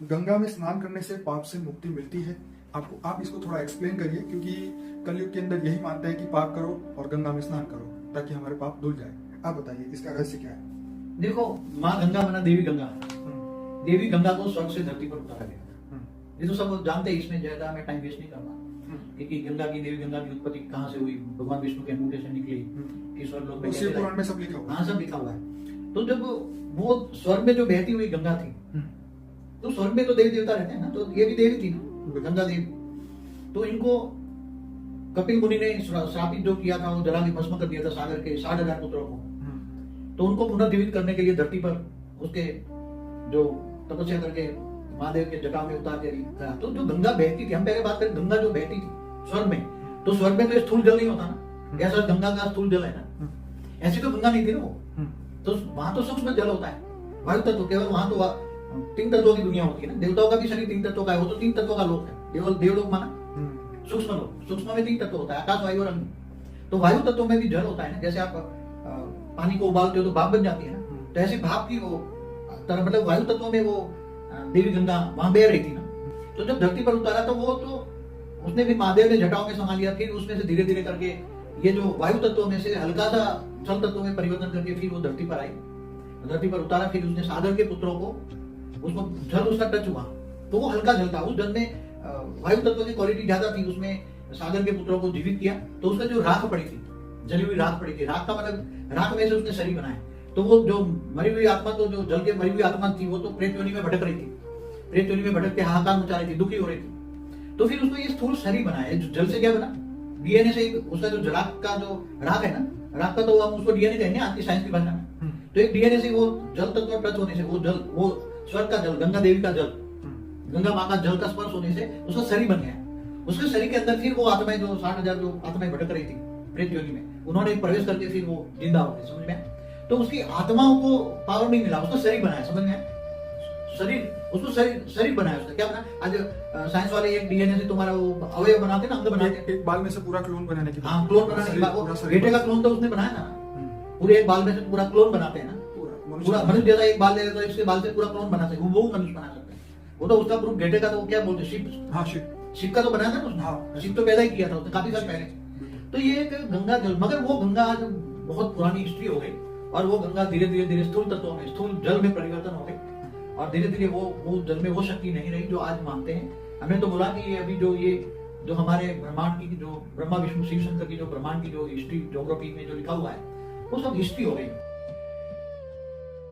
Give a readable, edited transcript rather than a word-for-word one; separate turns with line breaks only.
गंगा में स्नान करने से पाप से मुक्ति मिलती है। आप इसको थोड़ा एक्सप्लेन करिए, क्योंकि कलयुग के अंदर यही मानते हैं कि पाप करो और गंगा में स्नान करो ताकि हमारे पाप धुल जाए। आप बताइए इसका रहस्य क्या है।
देखो, माँ गंगा माना देवी गंगा। देवी गंगा को स्वर्ग से धरती पर उतारा गया। ये तो सब जानते हैं, इसमें ज्यादा मैं टाइम वेस्ट नहीं करना, क्योंकि गंगा की देवी गंगा की उत्पत्ति कहाँ से हुई, भगवान विष्णु के मुंह से निकली कि स्वर्ग लोक में
उसी पुराण में सब लिखा हुआ है।
हाँ, सब लिखा हुआ है। तो जब वो स्वर्ग में जो बहती हुई गंगा थी, तो स्वर्ग में तो देवी देवता रहते हैं ना, तो ये भी देवी थी ना, गंगा देवी। तो इनको कपिल मुनि ने श्रापित जो किया था, वो जला के भस्म कर दिया था सागर के 60,000 पुत्रों को। तो उनको पुनर्जीवित करने के लिए धरती पर उसके जो तपस्या करके महादेव के जटाओं में उतार के गया। तो जो गंगा बहती थी, हम पहले बात करें गंगा जो बहती थी स्वर्ग में, तो स्वर्ग में तो स्थूल जल नहीं होता ना, ऐसा गंगा का स्थूल जल है ना, ऐसी तो गंगा नहीं थी ना वो। तो वहां तो सूक्ष्म जल होता है, वायु तत्व केवल। वहां तो 3 तत्वों की दुनिया होती है ना, देवताओं का भी शरीर 3 तत्वों का है, वो तो 3 तत्वों का लोक है, केवल देवलोक माना सूक्ष्म लोक। सूक्ष्म में 3 तत्व होता है, आकाश, वायु और अग्नि। तो वायु तत्व में भी जल होता है ना, जैसे आप पानी को उबालते हो तो भाप बन जाती है ना, तो ऐसी भाप की वो तरह, मतलब वायु तत्व में वो देवी गंगा वहां बह रही थी ना। तो जब धरती पर उतारा तो वो तो उसने भी महादेव ने जटाओं में संभाल लिया, फिर उसमें से धीरे धीरे करके ये जो वायु तत्व में से हल्का सा जल तत्व में परिवर्तन करके फिर वो धरती पर आई, धरती पर उतारा। फिर उसने सागर के पुत्रों को, उसको जल उसका टच हुआ तो वो हल्का जल था, उस जल में वायु तत्व की क्वालिटी ज्यादा थी, उसमें सागर के पुत्रों को जीवित किया। तो उसका जो राख पड़ी थी, जली हुई राख पड़ी थी, राख का मतलब राख में से उसने शरीर बनाया। तो वो जो मरी हुई आत्मा, तो जो जल के मरी हुई आत्मा थी, वो तो प्रेत योनि में भटक रही थी, प्रेत योनि में भटक के हाहाकार मचा रही थी, दुखी हो रही थी। तो फिर उसको ये स्थूल शरीर बनाया। जो जल से क्या बना, डीएनए से उसका जो जलाक का जो राख है ना, राख का तो हम उसको डीएनए कहेंगे आज की साइंस की भाषा में। तो एक डीएनए से वो जल तत्व टच होने से, वो जल, वो स्वर्ग का जल, गंगा देवी का जल, गंगा माँ का जल का स्पर्श होने से उसका शरीर बन गया। उसके शरीर के अंदर फिर वो आत्माएं, जो 60,000 जो आत्माएं भटक रही थी प्रेत योनि में, उन्होंने प्रवेश करके फिर वो जिंदा हो गए, समझ में। तो उसकी आत्माओं को पावर नहीं मिला, उसका शरीर बनाया, समझ में। शरीर, उसको शरीर बनाया। उसका क्या बना, आज साइंस वाले एक डीएनए से तुम्हारा वो अवयव बनाते ना, अंग बनाते,
एक बाल में से पूरा क्लोन बनाने की।
हाँ, क्लोन बनाने की बात। बेटे का क्लोन तो उसने बनाया ना, पूरे एक बाल में से पूरा क्लोन बनाते हैं ना, पूरा मनुष्य जैसा एक बाल ले तो इसके बाल से पूरा क्लोन बना सकते, वो मनुष्य बना सकते हैं। वो तो उसका प्रूफ बेटे का, तो क्या बोलते, शिप। हाँ, शिप का तो बनाया था उसने। हाँ, शिप तो पैदा ही किया था उसने काफी साल पहले। तो ये एक गंगा जल, मगर वो गंगा आज बहुत पुरानी हिस्ट्री हो गई, और वो गंगा धीरे धीरे स्थूल तत्वों में, स्थूल जल में परिवर्तन हो गई, और धीरे धीरे वो जल में वो शक्ति नहीं रही जो आज मानते हैं। हमने तो बोला कि ये अभी जो हमारे ब्रह्मांड की, जो ब्रह्मा विष्णु शिव शंकर की जो ब्रह्मांड की जो हिस्ट्री, ज्योग्राफी में जो लिखा हुआ है, वो सब हिस्ट्री हो गई।